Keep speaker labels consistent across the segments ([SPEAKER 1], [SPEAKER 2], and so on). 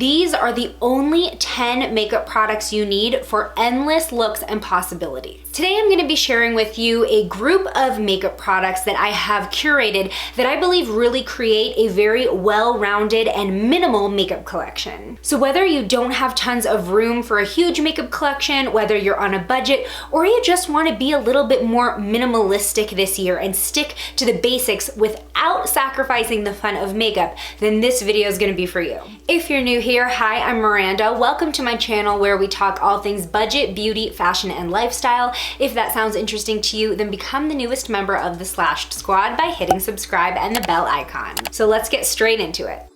[SPEAKER 1] These are the only 10 makeup products you need for endless looks and possibilities. Today I'm gonna be sharing with you a group of makeup products that I have curated that I believe really create a very well-rounded and minimal makeup collection. So whether you don't have tons of room for a huge makeup collection, whether you're on a budget, or you just wanna be a little bit more minimalistic this year and stick to the basics without sacrificing the fun of makeup, then this video is gonna be for you. If you're new here, hi, I'm Miranda. Welcome to my channel where we talk all things budget, beauty, fashion, and lifestyle. If that sounds interesting to you, then become the newest member of the Slashed Squad by hitting subscribe and the bell icon. So let's get straight into it.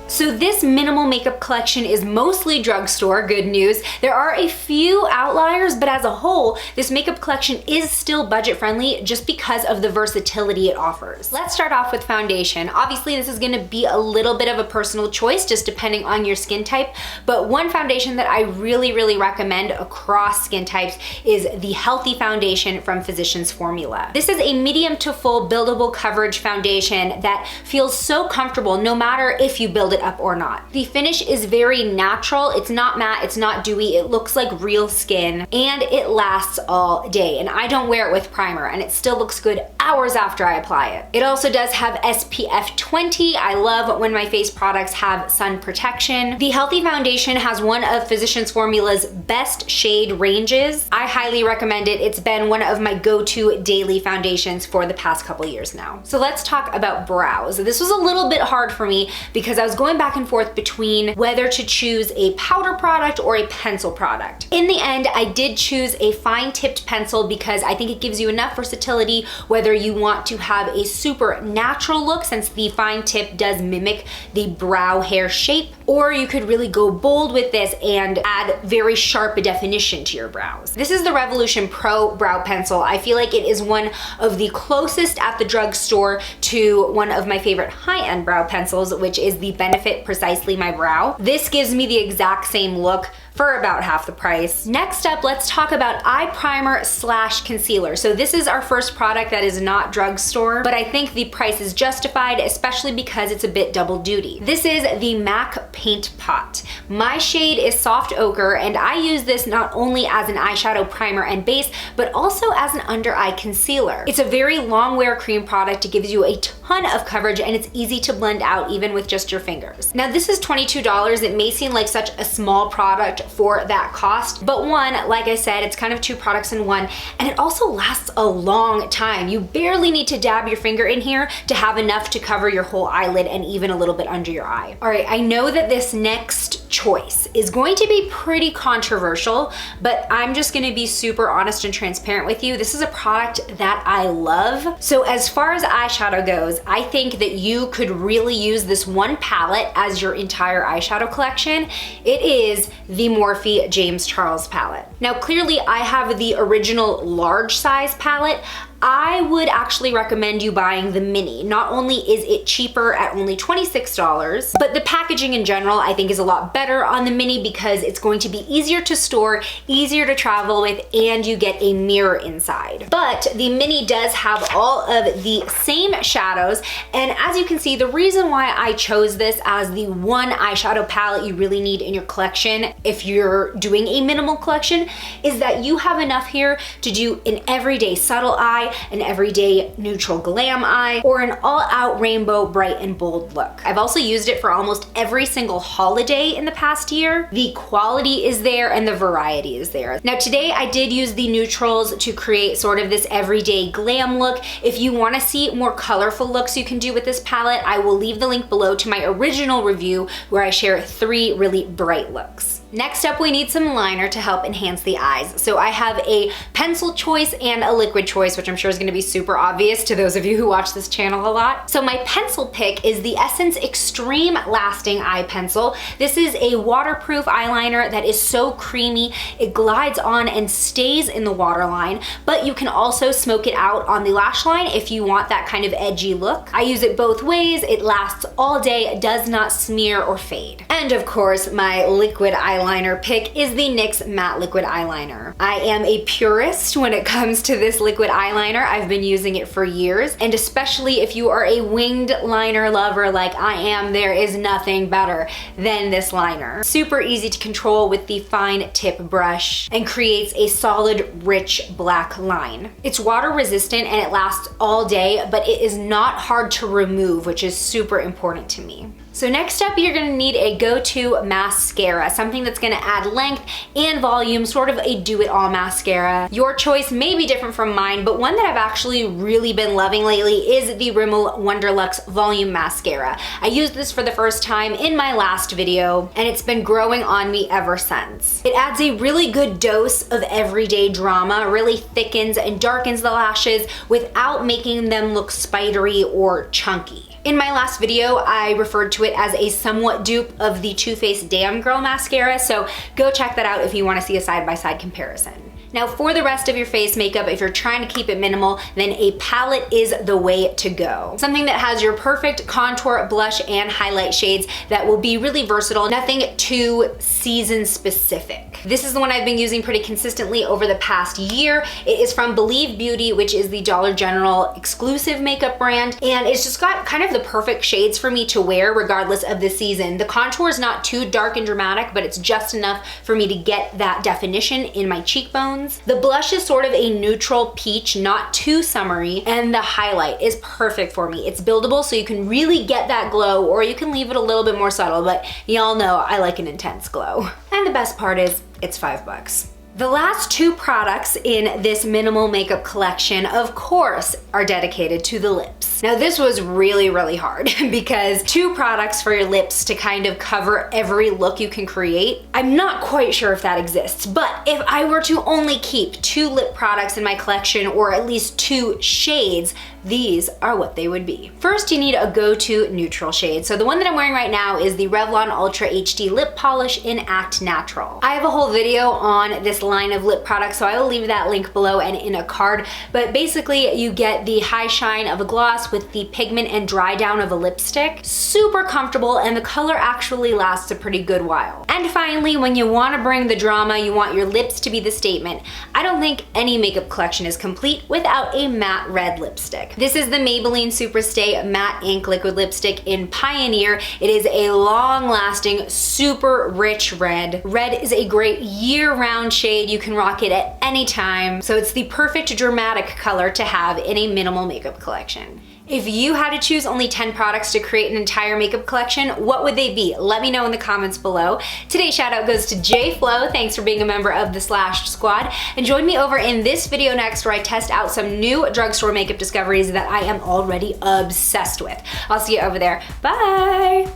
[SPEAKER 1] So this minimal makeup collection is mostly drugstore, good news. There are a few outliers, but as a whole, this makeup collection is still budget friendly just because of the versatility it offers. Let's start off with foundation. Obviously, this is gonna be a little bit of a personal choice just depending on your skin type, but one foundation that I really recommend across skin types is the Healthy Foundation from Physicians Formula. This is a medium to full buildable coverage foundation that feels so comfortable no matter if you build it up or not. The finish is very natural. It's not matte, it's not dewy. It looks like real skin and it lasts all day. And I don't wear it with primer and it still looks good hours after I apply it. It also does have SPF 20. I love when my face products have sun protection. The Healthy Foundation has one of Physicians Formula's best shade ranges. I highly recommend it. It's been one of my go-to daily foundations for the past couple years now. So let's talk about brows. This was a little bit hard for me because I was going back and forth between whether to choose a powder product or a pencil product. In the end, I did choose a fine tipped pencil because I think it gives you enough versatility whether you want to have a super natural look, since the fine tip does mimic the brow hair shape, or you could really go bold with this and add very sharp definition to your brows. This is the Revolution Pro Brow Pencil. I feel like it is one of the closest at the drugstore to one of my favorite high-end brow pencils, which is the Benefit Precisely My Brow. This gives me the exact same look for about half the price. Next up, let's talk about eye primer / concealer. So this is our first product that is not drugstore, but I think the price is justified, especially because it's a bit double duty. This is the MAC Paint Pot. My shade is Soft Ochre, and I use this not only as an eyeshadow primer and base, but also as an under eye concealer. It's a very long wear cream product. It gives you a ton of coverage and it's easy to blend out even with just your fingers. Now this is $22. It may seem like such a small product for that cost, but one, like I said, it's kind of two products in one, and it also lasts a long time. You barely need to dab your finger in here to have enough to cover your whole eyelid and even a little bit under your eye. All right, I know that this next choice is going to be pretty controversial, but I'm just gonna be super honest and transparent with you. This is a product that I love. So as far as eyeshadow goes, I think that you could really use this one palette as your entire eyeshadow collection. It is the Morphe James Charles palette. Now clearly I have the original large size palette. I would actually recommend you buying the mini. Not only is it cheaper at only $26, but the packaging in general I think is a lot better on the mini because it's going to be easier to store, easier to travel with, and you get a mirror inside. But the mini does have all of the same shadows, and as you can see, the reason why I chose this as the one eyeshadow palette you really need in your collection if you're doing a minimal collection is that you have enough here to do an everyday subtle eye, an everyday neutral glam eye, or an all-out rainbow bright and bold look. I've also used it for almost every single holiday in the past year. The quality is there and the variety is there. Now today I did use the neutrals to create sort of this everyday glam look. If you want to see more colorful looks you can do with this palette, I will leave the link below to my original review where I share 3 really bright looks. Next up, we need some liner to help enhance the eyes. So I have a pencil choice and a liquid choice, which I'm sure is gonna be super obvious to those of you who watch this channel a lot. So my pencil pick is the Essence Extreme Lasting Eye Pencil. This is a waterproof eyeliner that is so creamy. It glides on and stays in the waterline, but you can also smoke it out on the lash line if you want that kind of edgy look. I use it both ways. It lasts all day, does not smear or fade. And of course, my liquid eyeliner eyeliner pick is the NYX Matte Liquid Eyeliner. I am a purist when it comes to this liquid eyeliner. I've been using it for years, and especially if you are a winged liner lover like I am, there is nothing better than this liner. Super easy to control with the fine tip brush and creates a solid, rich black line. It's water resistant and it lasts all day, but it is not hard to remove, which is super important to me. So next up, you're gonna need a go-to mascara, something that's gonna add length and volume, sort of a do-it-all mascara. Your choice may be different from mine, but one that I've actually really been loving lately is the Rimmel Wonderluxe Volume Mascara. I used this for the first time in my last video, and it's been growing on me ever since. It adds a really good dose of everyday drama, really thickens and darkens the lashes without making them look spidery or chunky. In my last video, I referred to it as a somewhat dupe of the Too Faced Damn Girl mascara, so go check that out if you want to see a side-by-side comparison. Now for the rest of your face makeup, if you're trying to keep it minimal, then a palette is the way to go. Something that has your perfect contour, blush, and highlight shades that will be really versatile, nothing too season specific. This is the one I've been using pretty consistently over the past year. It is from Believe Beauty, which is the Dollar General exclusive makeup brand, and it's just got kind of the perfect shades for me to wear regardless of the season. The contour is not too dark and dramatic, but it's just enough for me to get that definition in my cheekbones. The blush is sort of a neutral peach, not too summery, and the highlight is perfect for me. It's buildable, so you can really get that glow, or you can leave it a little bit more subtle, but y'all know I like an intense glow. And the best part is, it's $5. The last two products in this minimal makeup collection, of course, are dedicated to the lips. Now this was really, really hard because 2 products for your lips to kind of cover every look you can create. I'm not quite sure if that exists, but if I were to only keep 2 lip products in my collection, or at least 2 shades, these are what they would be. First, you need a go-to neutral shade. So the one that I'm wearing right now is the Revlon Ultra HD Lip Polish in Act Natural. I have a whole video on this line of lip products, so I will leave that link below and in a card, but basically you get the high shine of a gloss with the pigment and dry down of a lipstick. Super comfortable, and the color actually lasts a pretty good while. And finally, when you want to bring the drama, you want your lips to be the statement, I don't think any makeup collection is complete without a matte red lipstick. This is the Maybelline Superstay Matte Ink Liquid Lipstick in Pioneer. It is a long-lasting, super rich red. Red is a great year-round shade. You can rock it at any time, so it's the perfect dramatic color to have in a minimal makeup collection. If you had to choose only 10 products to create an entire makeup collection, what would they be? Let me know in the comments below. Today's shout out goes to J Flo. Thanks for being a member of the Slash Squad. And join me over in this video next where I test out some new drugstore makeup discoveries that I am already obsessed with. I'll see you over there. Bye!